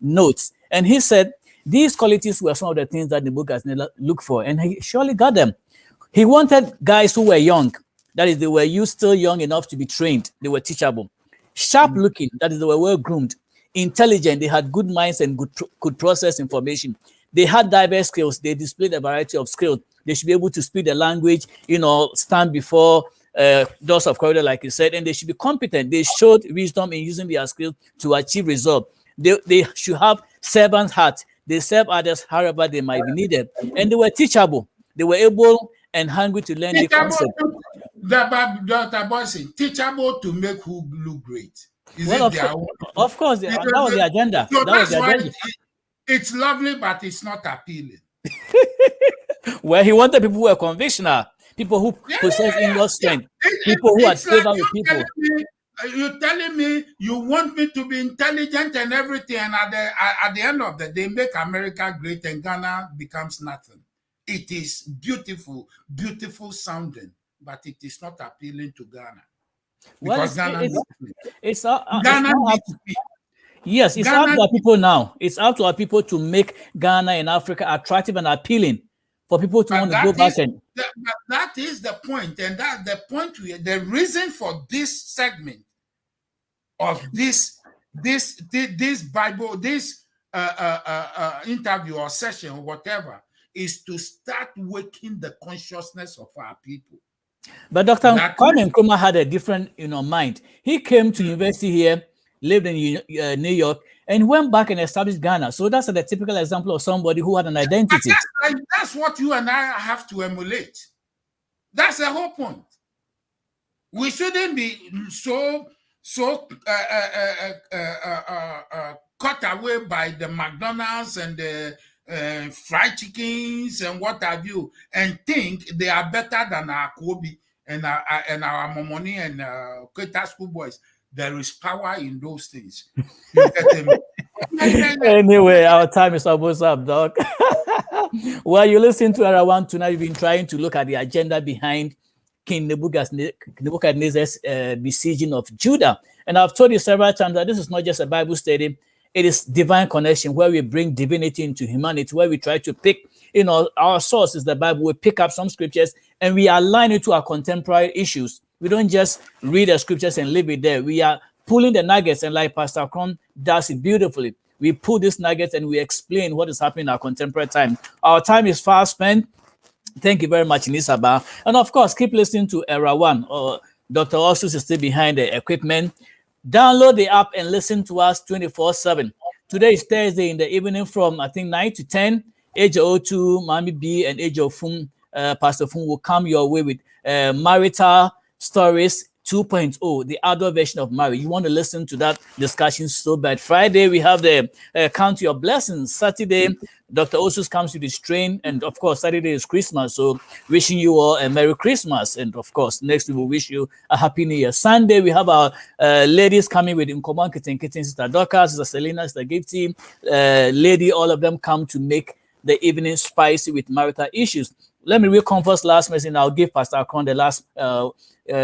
notes, and he said these qualities were some of the things that Nebuchadnezzar looked for, and he surely got them. He wanted guys who were young, that is, they were still young enough to be trained, they were teachable, sharp looking, that is, they were well groomed, intelligent, they had good minds and could process information. They had diverse skills, they displayed a variety of skills. They should be able to speak the language, stand before doors of corridor, like you said, and they should be competent. They showed wisdom in using their skills to achieve results. They should have servant heart. They serve others however they might be needed. And they were teachable. They were able and hungry to learn the concept. Dr. Boison, teachable to make who look great. Of course, that was the agenda. So that was the agenda. It's lovely, but it's not appealing. Well, he wanted people who were convictional. people who possess inward strength, It- people who are it's like favor with people. you're telling me you want me to be intelligent and everything, and at the end of the day, make America great and Ghana becomes nothing. It is beautiful, beautiful sounding, but it is not appealing to Ghana. Well, Because Ghana needs Ghana needs peace. yes, it's up Ghana to our people now. It's up to our people to make Ghana and Africa attractive and appealing for people to want to go back and. That is the point, and that the point. The reason for this segment of this Bible, this interview or session or whatever, is to start waking the consciousness of our people. But Dr. Kwame Nkrumah had a different, mind. He came to university here, lived in New York, and went back and established Ghana. So that's the typical example of somebody who had an identity. That's what you and I have to emulate. That's the whole point. We shouldn't be so cut away by the McDonald's and the fried chickens and what have you, and think they are better than our Kobe and our Momoni and Keta school boys. There is power in those things. You get me? Anyway, our time is almost up, Doc. Well, you listen to Era1 tonight. We've been trying to look at the agenda behind King Nebuchadnezzar's besieging of Judah. And I've told you several times that this is not just a Bible study. It is divine connection, where we bring divinity into humanity, where we try to pick, our source is the Bible. We pick up some scriptures and we align it to our contemporary issues. We don't just read the scriptures and leave it there. We are pulling the nuggets, and like Pastor Kron does it beautifully, we pull these nuggets and we explain what is happening in our contemporary time. Our time is fast spent. Thank you very much, Nisaba. And of course, keep listening to Era1. Or Dr. Osus is still behind the equipment. Download the app and listen to us 24/7. Today is Thursday in the evening from, I think, 9 to 10. AJ02, Mami B, and AJ Pastor Fung will come your way with marital stories 2.0, the adult version of marriage. You want to listen to that discussion so bad. Friday, we have the Count Your Blessings. Saturday, Dr. Osus comes with his train. And of course, Saturday is Christmas. So wishing you all a Merry Christmas. And of course, next we will wish you a Happy New Year. Sunday, we have our ladies coming with Nkoman Kitten, Sister Dorcas, Sister Selena, Sister Gifty, Lady, all of them come to make the evening spicy with marital issues. Let me read Comfort's last message, and I'll give Pastor Akron the last,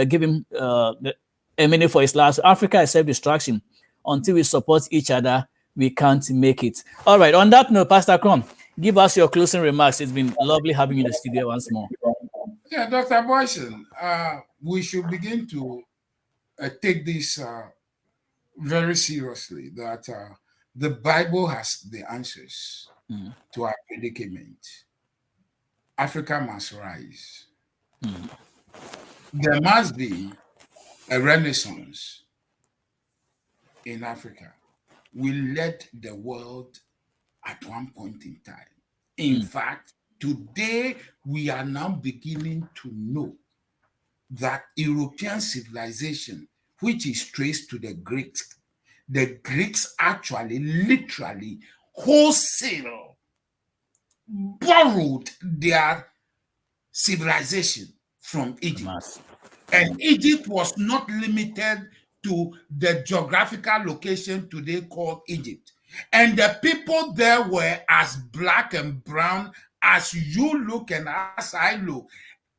give him a minute for his last. Africa is self-destruction. Until we support each other, we can't make it. All right, on that note, Pastor Akron, give us your closing remarks. It's been lovely having you in the studio once more. Yeah, Dr. Boison, we should begin to take this very seriously, that the Bible has the answers to our predicament. Africa must rise. There must be a renaissance in Africa. We led the world at one point in time. In fact, today we are now beginning to know that European civilization, which is traced to the Greeks actually, literally, wholesale borrowed their civilization from Egypt. And Egypt was not limited to the geographical location today called Egypt. And the people there were as black and brown as you look and as I look.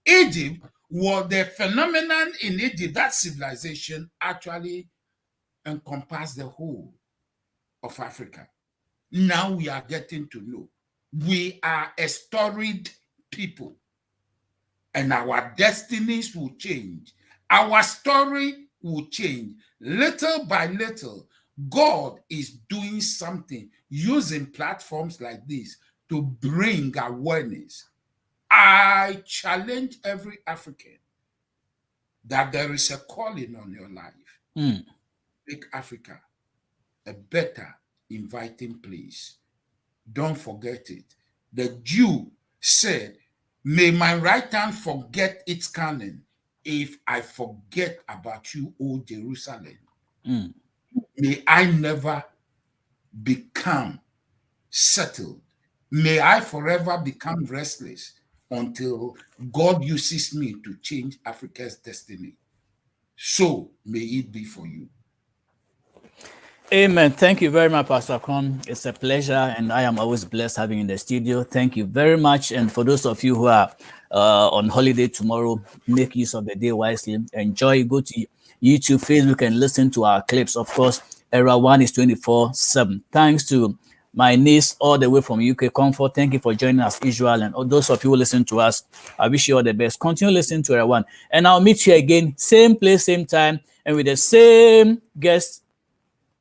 Egypt was the phenomenon in Egypt. That civilization actually encompassed the whole of Africa. Now we are getting to know we are a storied people, and our destinies will change. Our story will change. Little by little, God is doing something using platforms like this to bring awareness. I challenge every African that there is a calling on your life. Make Africa a better, inviting place. Don't forget it. The Jew said, may my right hand forget its canon if I forget about you, O Jerusalem. May I never become settled. May I forever become restless until God uses me to change Africa's destiny. So may it be for you. Amen. Thank you very much, Pastor Kron. It's a pleasure, and I am always blessed having you in the studio. Thank you very much. And for those of you who are on holiday tomorrow, make use of the day wisely. Enjoy. Go to YouTube, Facebook, and listen to our clips. Of course, Era 1 is 24/7. Thanks to my niece all the way from UK, Comfort. Thank you for joining us, Israel, and all those of you who listen to us. I wish you all the best. Continue listening to Era 1. And I'll meet you again, same place, same time, and with the same guest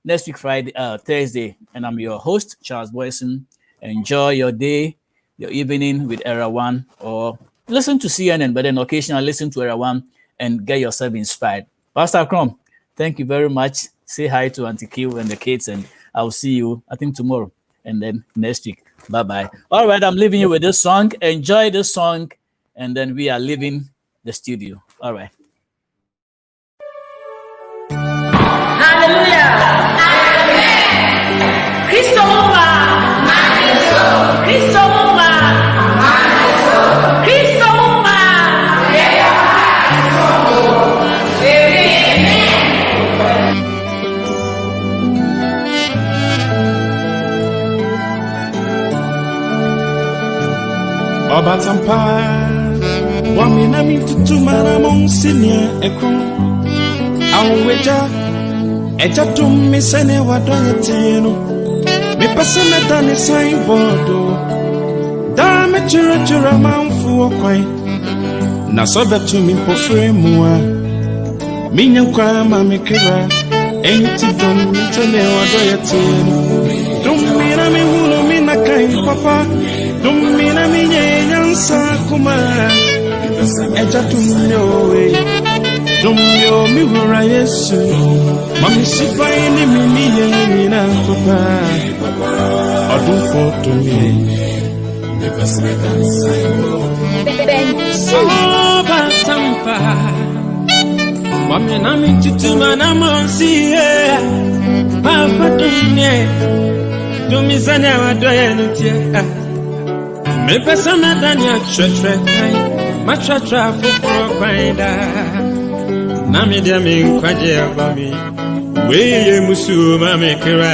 next week, Thursday. And I'm your host, Charles Boison. Enjoy your day, your evening with Era 1, or listen to CNN, but then occasionally listen to Era 1 and get yourself inspired. Pastor Krom, thank you very much. Say hi to Auntie Q and the kids, and I'll see you, I think, tomorrow and then next week. Bye-bye. All right, I'm leaving you with this song. Enjoy this song, and then we are leaving the studio. All right. Hallelujah. Cristo Cristo Cristo Obatampa wamina mitutumara monsinia ekon aweja eja tummi sene wadoyetino mi pasana dani signboardo da me chura manfu okwai na soda tumi pofre muwa minya kwa mamekira enti dum sene wadoyetino dumira mi hulu mina kai papa dumina mi nyansa kuma eja tumyo dumyo mi hura Yesu mami sipa ni mi yena papa odun for to me Obatampa mami na mi tutuma na monsi papa dumye dumizanya wadoye nutie me pesa me dania chwe ma chwa fufuro kwaida na me dia me nkwaje abami we ye musu ma me kira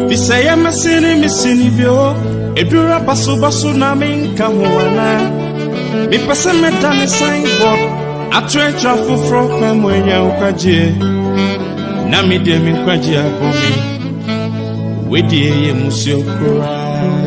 Bisaya masini bio edura basu na minka huana mi pasa medani signboard atrecha fufro kwa mwenya ukajie na mi de mi kwaji abomi wedi ye musio kura